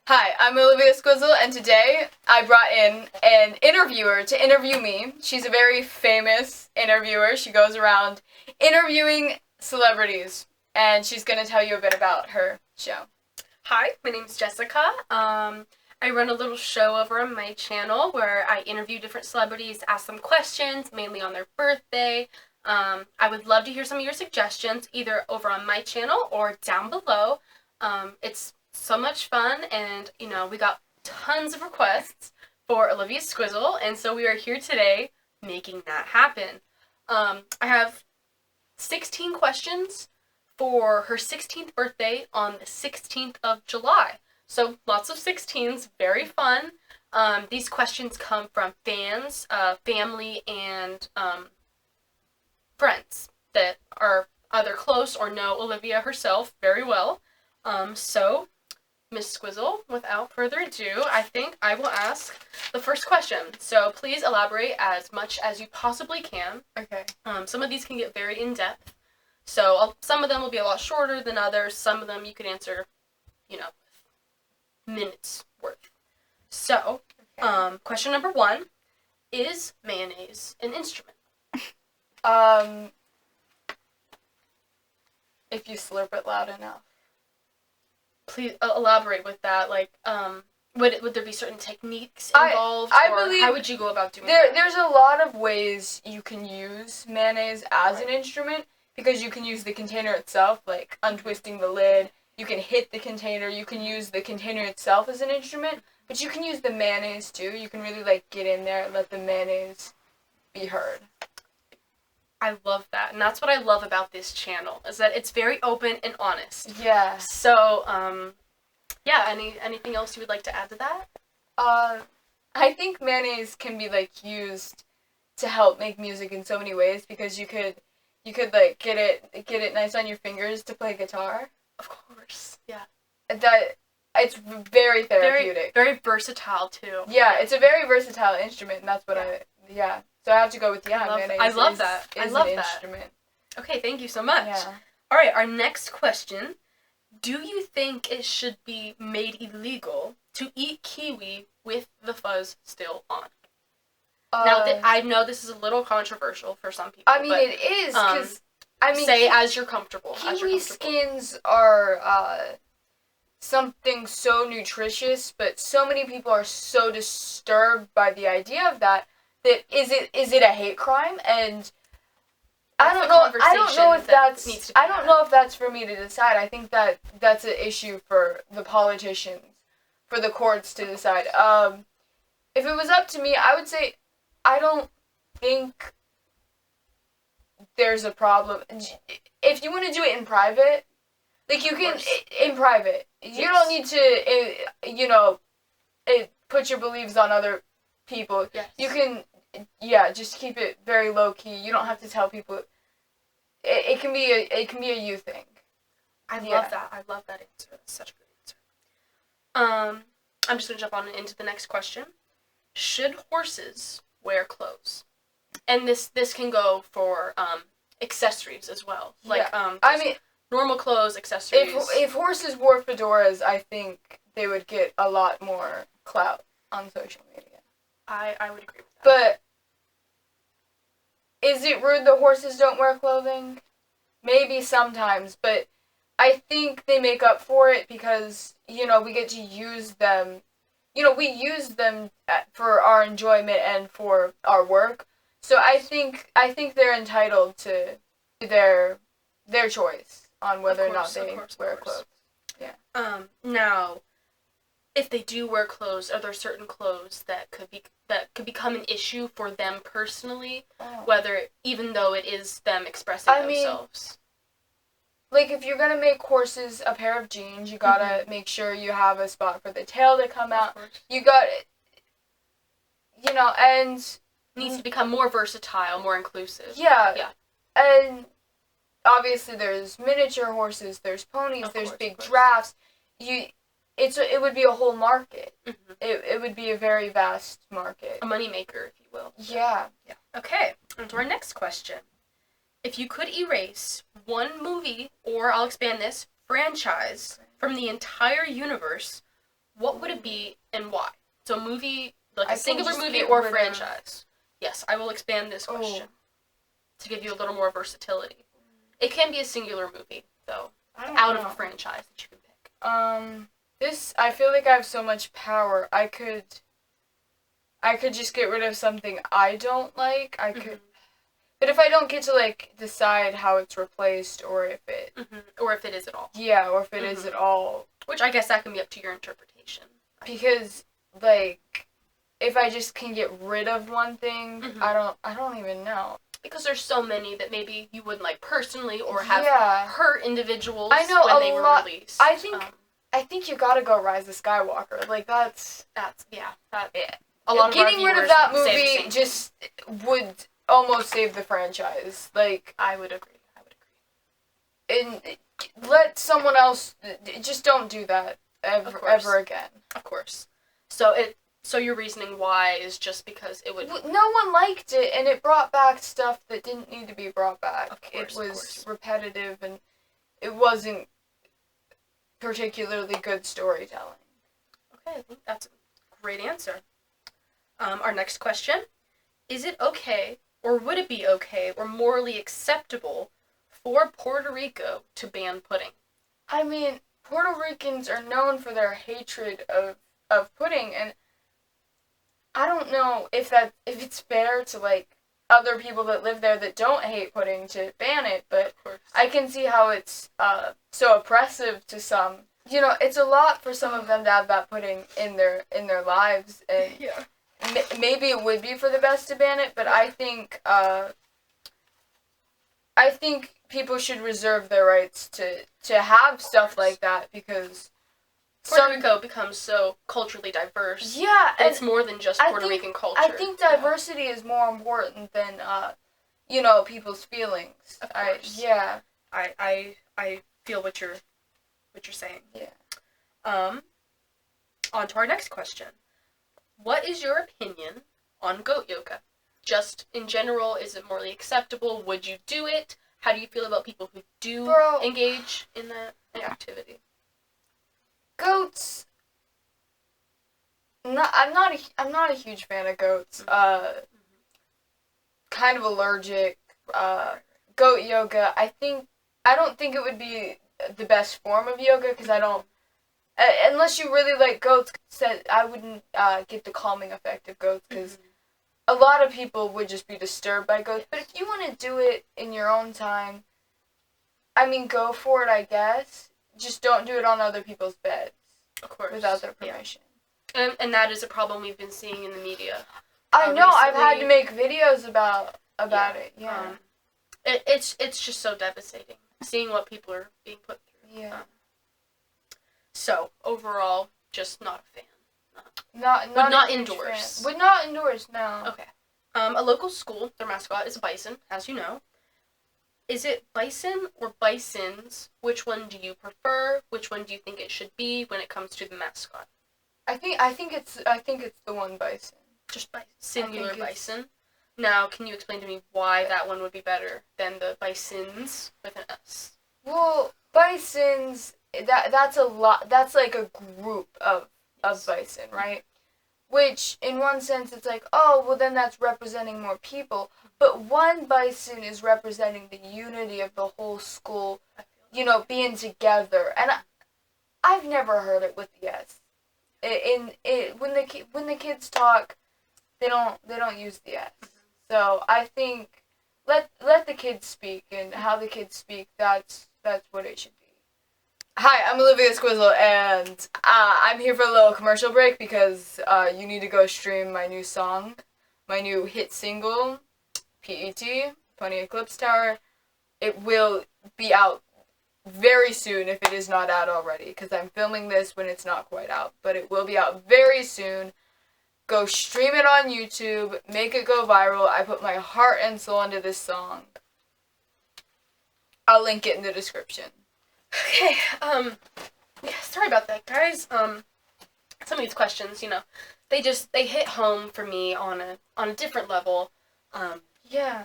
Hi, I'm Olivia Squizzle, and today I brought in an interviewer to interview me. She's a very famous interviewer. She goes around interviewing celebrities, and she's going to tell you a bit about her show. Hi, my name's Jessica. I run a little show over on my channel where I interview different celebrities, ask them questions, mainly on their birthday. I would love to hear some of your suggestions, either over on my channel or down below. It's so much fun, and we got tons of requests for Olivia Squizzle, and so we are here today making that happen. I have 16 questions for her 16th birthday on the 16th of July. So lots of 16s, very fun. These questions come from fans, family, and friends that are either close or know Olivia herself very well. So, Miss Squizzle, without further ado, I think I will ask the first question. So please elaborate as much as you possibly can. Okay. Some of these can get very in-depth. So some of them will be a lot shorter than others. Some of them you could answer, minutes worth. So, question number 1, is mayonnaise an instrument? If you slurp it loud enough. Please elaborate with that. Would there be certain techniques involved? I or believe how would you go about doing that? There's a lot of ways you can use mayonnaise as an instrument, because you can use the container itself, like untwisting the lid. You can hit the container. You can use the container itself as an instrument, but you can use the mayonnaise too. You can really get in there and let the mayonnaise be heard. I love that, and that's what I love about this channel, is that it's very open and honest. Yeah. So, anything else you would like to add to that? I think mayonnaise can be used to help make music in so many ways, because you could get it nice on your fingers to play guitar. Of course. Yeah. That it's very therapeutic. Very, very versatile too. Yeah, it's a very versatile instrument, and that's what So I have to go with mayonnaise. I love that. I love that. Instrument. Okay, thank you so much. Yeah. All right, our next question. Do you think it should be made illegal to eat kiwi with the fuzz still on? Now, I know this is a little controversial for some people. It is, because, say as you're comfortable. Kiwi skins are, something so nutritious, but so many people are so disturbed by the idea of that is it a hate crime? And I don't know if that's for me to decide. I think that's an issue for the politicians, for the courts to decide. If it was up to me, I would say I don't think there's a problem. If you want to do it in private, you can in private. Yes. You don't need to put your beliefs on other people. Yes. You can just keep it very low key. You don't have to tell people. It can be a you thing. I love that. I love that answer. That's such a good answer. I'm just gonna jump on into the next question. Should horses wear clothes? And this can go for accessories as well. Normal clothes, accessories. If horses wore fedoras, I think they would get a lot more clout on social media. I would agree with that. But is it rude that horses don't wear clothing? Maybe sometimes, but I think they make up for it because, we get to use them. We use them for our enjoyment and for our work. So I think they're entitled to their choice on whether or not they wear clothes. Yeah. Now, if they do wear clothes, are there certain clothes that could become an issue for them personally? Whether, even though it is them expressing themselves. If you're gonna make horses a pair of jeans, you gotta make sure you have a spot for the tail to come out. You got, and needs to become more versatile, more inclusive. Yeah. Yeah. And obviously, there's miniature horses, there's ponies, there's big giraffes. It would be a whole market. Mm-hmm. It would be a very vast market. A moneymaker, if you will. Yeah. Okay, on to our next question. If you could erase one movie, or I'll expand this, franchise, from the entire universe, what would it be and why? So movie, like I a can singular just movie get or rid of- franchise. Yes, I will expand this question to give you a little more versatility. It can be a singular movie, though, I don't out know. of a franchise that you can pick. I feel like I have so much power. I could just get rid of something I don't like. I could, but if I don't get to like decide how it's replaced or if it, or if it is at all. Yeah, or if it is at all. Which I guess that can be up to your interpretation. Because like, if I just can get rid of one thing, I don't even know. Because there's so many that maybe you wouldn't like personally or have hurt individuals I know when they were released. I think you gotta go Rise of Skywalker. Like that's a lot of getting rid of that movie just would almost save the franchise. Like I would agree. And let someone else. Just don't do that ever again. Of course. So your reasoning why is just because it would. No one liked it, and it brought back stuff that didn't need to be brought back. Of course, it was repetitive, and it wasn't particularly good storytelling. Okay, I think that's a great answer. Our next question: is it okay, or would it be okay, or morally acceptable for Puerto Rico to ban pudding? I mean, Puerto Ricans are known for their hatred of pudding, and I don't know if it's fair to like other people that live there that don't hate pudding to ban it, but I can see how it's so oppressive to some. You know, it's a lot for some of them to have that pudding in their lives, and maybe it would be for the best to ban it, but I think people should reserve their rights to have stuff like that because Puerto Rico becomes so culturally diverse. Yeah, and it's more than just Puerto Rican culture. I think diversity is more important than people's feelings. Of course. I feel what you're saying. Yeah. On to our next question. What is your opinion on goat yoga? Just in general, is it morally acceptable? Would you do it? How do you feel about people who do engage in that activity? Goats. I'm not a huge fan of goats. Kind of allergic. Goat yoga. I don't think it would be the best form of yoga because I don't. Unless you really like goats, I wouldn't get the calming effect of goats because a lot of people would just be disturbed by goats. But if you want to do it in your own time, I mean, go for it, I guess. Just don't do it on other people's beds. Of course. Without their permission. Yeah. And that is a problem we've been seeing in the media. I know, recently. I've had to make videos about it, yeah. It's just so devastating, seeing what people are being put through. Yeah. So, overall, just not a fan. Would not endorse. Would not endorse, no. Okay. A local school, their mascot is a bison, as you know. Is it bison or bisons? Which one do you prefer? Which one do you think it should be when it comes to the mascot? I think it's the one bison. Just singular bison. Now, can you explain to me why that one would be better than the bisons with an S? Well, bisons that's a lot. That's like a group of bison, right? Which, in one sense, it's like, oh, well, then that's representing more people. But one bison is representing the unity of the whole school, being together. And I've never heard it with the S. When the kids talk, they don't use the S. So I think let the kids speak, and how the kids speak, that's what it should be. Hi, I'm Olivia Squizzle, and I'm here for a little commercial break because you need to go stream my new song, my new hit single, PET, Pony Eclipse Tower. It will be out very soon if it is not out already, because I'm filming this when it's not quite out, but it will be out very soon. Go stream it on YouTube, make it go viral. I put my heart and soul into this song. I'll link it in the description. Okay, sorry about that, guys. Some of these questions, they hit home for me on a different level. Yeah,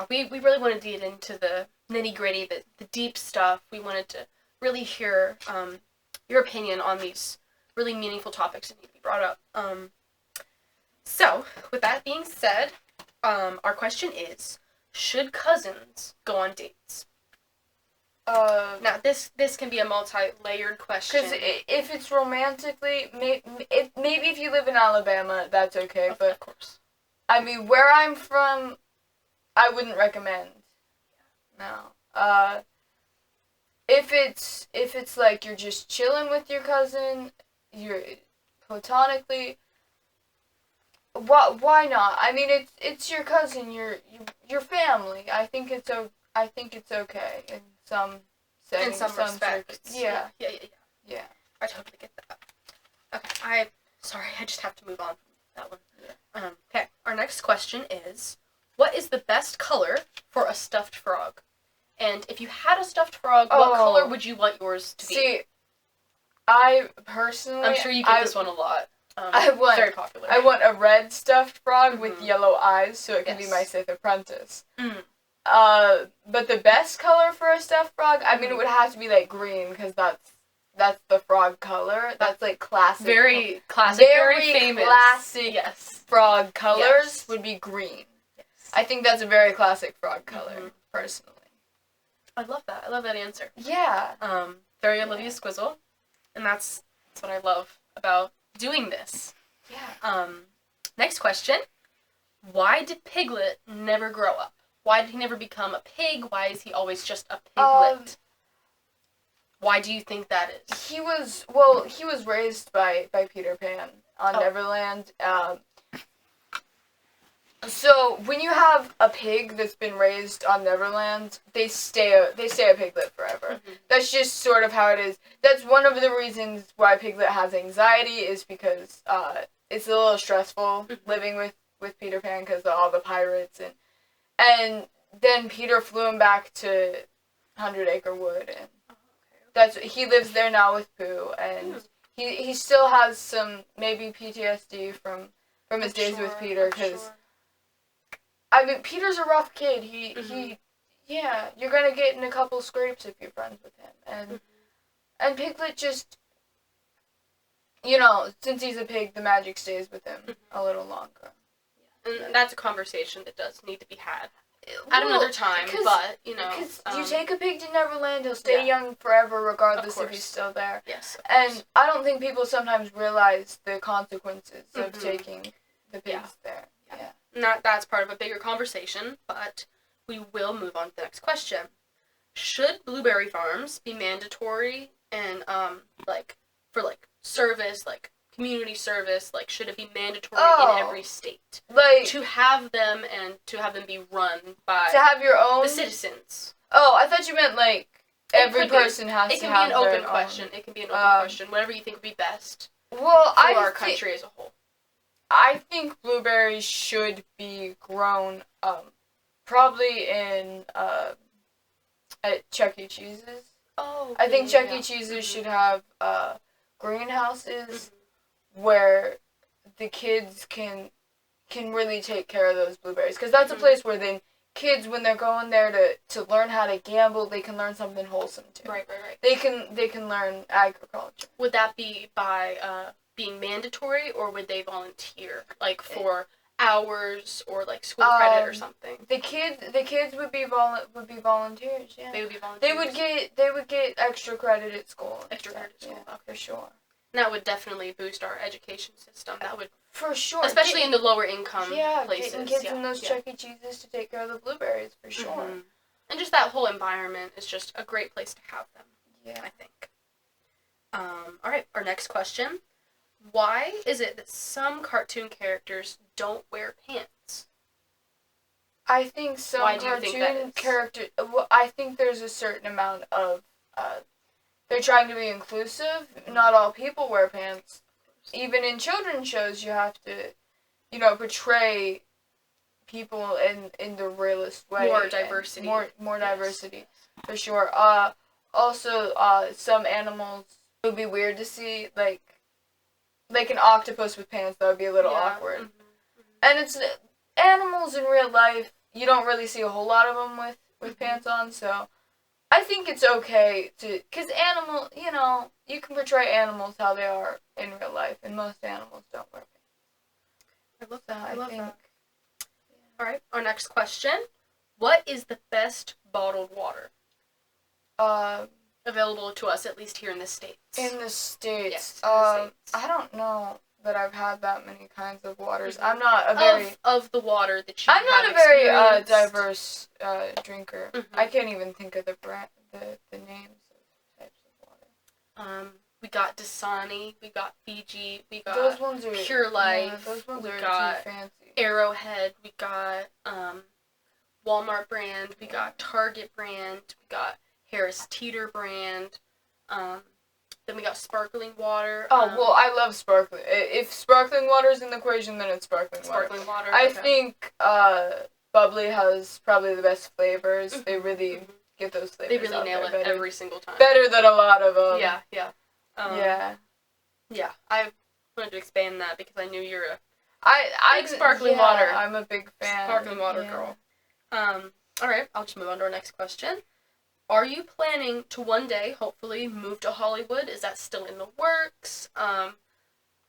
we really wanted to get into the nitty-gritty, the deep stuff. We wanted to really hear your opinion on these really meaningful topics that need to be brought up. So, with that being said, our question is, should cousins go on dates? Now, this can be a multi-layered question. Because if it's romantically, maybe if you live in Alabama, that's okay. But of course, I mean, where I'm from, I wouldn't recommend. No. If it's like you're just chilling with your cousin, you're platonically. Why not? I mean, it's your cousin, your family. I think it's okay in some settings, in some respects. Yeah. Yeah. I totally get that. Okay, I just have to move on from that one. Yeah. Okay, our next question is, what is the best color for a stuffed frog? And if you had a stuffed frog, what color would you want yours to be? See, I personally, I'm sure you get this one a lot. It's very popular. I want a red stuffed frog with yellow eyes, so it can be my Sith apprentice. But the best color for a stuffed frog, I mean, it would have to be like green, because that's the frog color. That's like classic. Very classic, very famous. Classic frog colors would be green. Yes. I think that's a very classic frog color, personally. I love that. I love that answer. Yeah. Very Olivia Squizzle. And that's what I love about doing this. Yeah. Next question. Why did Piglet never grow up? Why did he never become a pig? Why is he always just a piglet? Why do you think that is? He was raised by Peter Pan on Neverland. So when you have a pig that's been raised on Neverland, they stay a piglet forever. That's just sort of how it is. That's one of the reasons why Piglet has anxiety, is because it's a little stressful living with Peter Pan because of all the pirates, and then Peter flew him back to 100 Acre Wood, and he lives there now with Pooh, and he still has some maybe PTSD from his days with Peter, because I mean, Peter's a rough kid. You're gonna get in a couple scrapes if you're friends with him, and Piglet just, since he's a pig, the magic stays with him a little longer. And that's a conversation that does need to be had at another time, but, Because you take a pig to Neverland, he'll stay young forever, regardless if he's still there. Yes, and I don't think people sometimes realize the consequences of taking the pigs there. Yeah. That's part of a bigger conversation, but we will move on to the next question. Should blueberry farms be mandatory and, for service, community service, should it be mandatory in every state? To have them and to have them be run by to have your own the citizens. Oh, I thought you meant every person has to have their own. It can be an open question. It can be an open question. Whatever you think would be best for our country as a whole. I think blueberries should be grown, probably at Chuck E. Cheese's. Oh. I think Chuck E. Cheese's should have greenhouses where the kids can really take care of those blueberries, because that's a place where then kids, when they're going there to learn how to gamble, they can learn something wholesome too. Right. They can learn agriculture. Would that be by being mandatory, or would they volunteer, for hours or school credit or something? The kids would be volunteers. Yeah. They would be volunteers. They would get extra credit at school. Extra credit at school, for sure. That would definitely boost our education system. That would, for sure, especially in the lower income places. Getting kids in those Chuck E. Cheese's to take care of the blueberries, for sure. And just that whole environment is just a great place to have them. Yeah, I think. All right, our next question. Why is it that some cartoon characters don't wear pants? I think some cartoon characters. Well, I think there's a certain amount of. They're trying to be inclusive. Not all people wear pants. Even in children's shows, you have to, portray people in the realist way. More diversity. More diversity, for sure. Also, some animals, it would be weird to see, like an octopus with pants. That would be a little awkward. And it's animals in real life. You don't really see a whole lot of them with pants on, so I think it's okay to, because you can portray animals how they are in real life, and most animals don't wear pants. I love So that. I love think, that. All right, our next question. What is the best bottled water? Available to us, at least here in the States. In the States. Yes, in the States. I don't know that I've had that many kinds of waters. Mm-hmm. I'm not a very... Of the water that you I'm not have a very experienced. diverse drinker. Mm-hmm. I can't even think of the names of types of water. We got Dasani, we got Fiji, we got those ones are, Pure Life, those ones we are got too fancy. Arrowhead, we got Walmart brand, we got Target brand, we got Harris Teeter brand, then we got sparkling water. Well, I love sparkling. If sparkling water's in the equation, then it's sparkling water. I okay. think Bubbly has probably the best flavors. Mm-hmm. They really get those flavors. They really nail it every single time. Better than a lot of them. Yeah. Yeah. I wanted to expand that because I knew you're a big sparkling water. I'm a big fan. Sparkling water girl. All right, I'll just move on to our next question. Are you planning to one day, hopefully, move to Hollywood? Is that still in the works?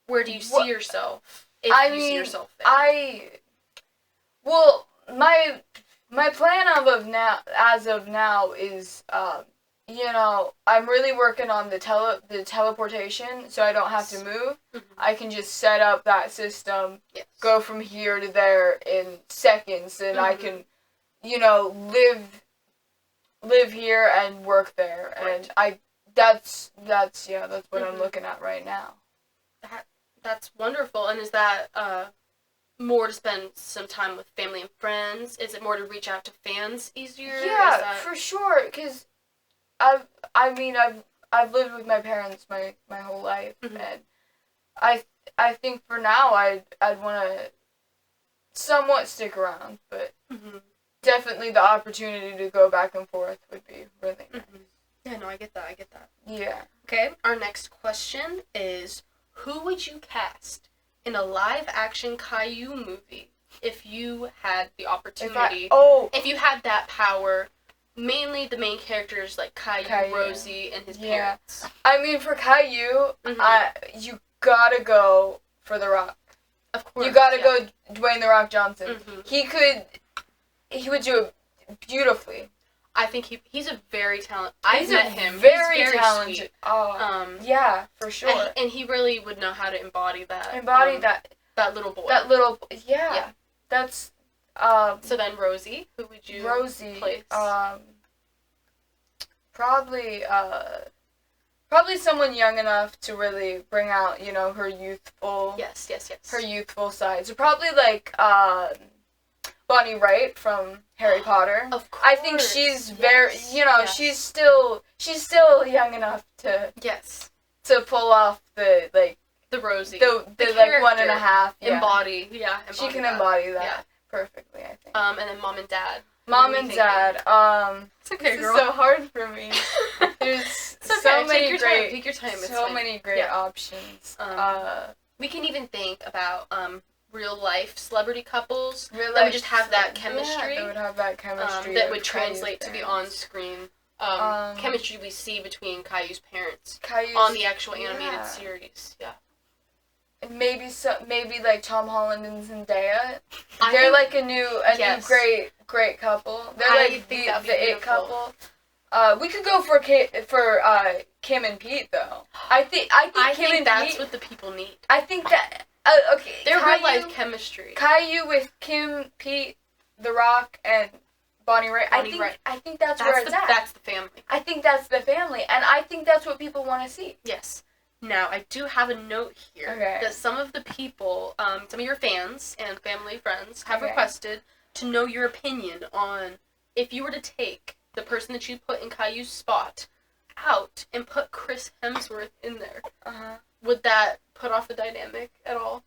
Where do you see yourself? If you see yourself there. My plan as of now is, I'm really working on the teleportation, so I don't have to move. Mm-hmm. I can just set up that system, go from here to there in seconds, and I can, live here and work there, right. and that's what mm-hmm. I'm looking at right now. That's wonderful. And is that more to spend some time with family and friends? Is it more to reach out to fans easier? Yeah, for sure. Because I've lived with my parents my whole life, mm-hmm. and I think for now I'd want to somewhat stick around, but. Mm-hmm. Definitely the opportunity to go back and forth would be really nice. Mm-hmm. Yeah, no, I get that. Yeah. Okay, our next question is, who would you cast in a live-action Caillou movie if you had the opportunity? If you had that power, mainly the main characters like Caillou. Rosie, and his parents. I mean, for Caillou, mm-hmm. You gotta go for The Rock. Of course. You gotta go Dwayne The Rock Johnson. Mm-hmm. He would do it beautifully. I think he's a very talented. I've met him. Very he's very talented. Sweet. Yeah, for sure. And he really would know how to embody that. That little boy. Yeah. That's. So then Rosie, who would you place? Probably someone young enough to really bring out, her youthful. Yes. Her youthful side. So probably like Bonnie Wright from Harry Potter. Of course. I think she's very, she's still young enough to pull off the Rosie, the like 1.5 embody she can embody that perfectly, I think. And then mom and dad. It's okay, girl. This is so hard for me. There's Take your time. Many great options. We can even think about real life celebrity couples that would just have that chemistry. Yeah, that would have that chemistry. That would translate to the on-screen chemistry we see between Caillou's parents on the actual animated series. Yeah. And maybe like Tom Holland and Zendaya. They're like a new great couple. They're like the it couple. We could go for Kim and Pete though. I think Kim and that's Pete, what the people need. I think that okay. Their real life chemistry. Caillou with Kim, Pete, The Rock, and Bonnie Wright. I think that's where it's at. That's the family. I think that's the family, and I think that's what people want to see. Yes. Now, I do have a note here that some of the people, some of your fans and family friends have requested to know your opinion on if you were to take the person that you put in Caillou's spot out and put Chris Hemsworth in there. Would that put off the dynamic at all?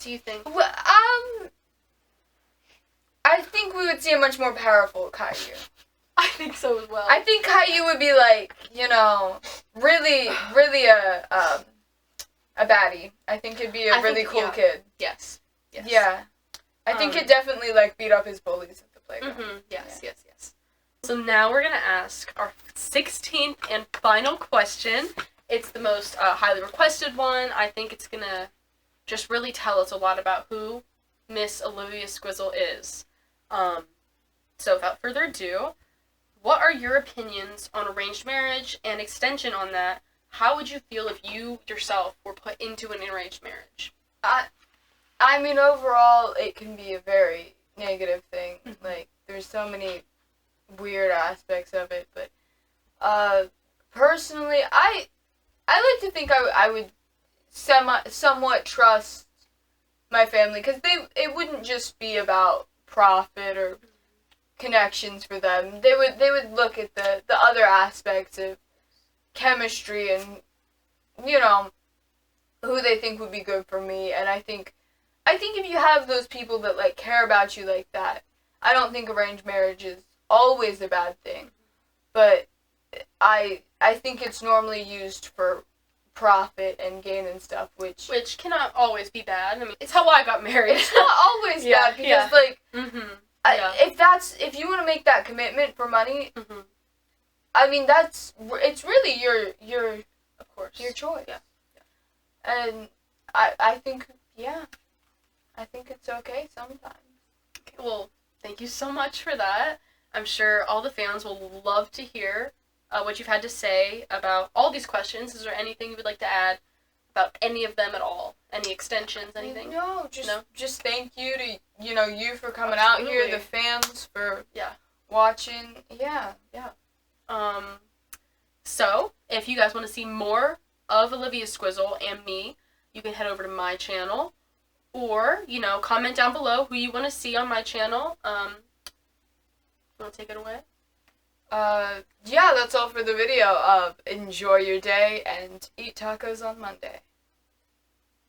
Do you think? Well, I think we would see a much more powerful Caillou. I think so as well. I think Caillou would be like, really a baddie. I think he'd be a really cool kid. Yes. Yeah. I think he'd definitely beat up his bullies at the playground. Yes. So now we're going to ask our 16th and final question. It's the most highly requested one. I think it's going to just really tell us a lot about who Miss Olivia Squizzle is. So without further ado, what are your opinions on arranged marriage and extension on that? How would you feel if you yourself were put into an arranged marriage? I mean, overall, it can be a very negative thing. Like, there's so many weird aspects of it, but personally, I like to think I would somewhat trust my family, because it wouldn't just be about profit or connections for them. They would look at the other aspects of chemistry and, you know, who they think would be good for me. And I think if you have those people that, like, care about you like that, I don't think arranged marriage is always a bad thing. But I think it's normally used for profit and gain and stuff, which cannot always be bad. I mean, it's how I got married. It's not always bad, because like, if you want to make that commitment for money, I mean, it's really your of course, your choice. Yeah. And I think it's okay sometimes. Okay, well, thank you so much for that. I'm sure all the fans will love to hear what you've had to say about all these questions. Is there anything you would like to add about any of them at all? Any extensions, anything? No, just thank you to, you for coming out here, the fans for watching. Yeah. So, if you guys want to see more of Olivia Squizzle and me, you can head over to my channel, or, comment down below who you want to see on my channel. You want to take it away? Yeah, that's all for the video. Enjoy your day and eat tacos on Monday.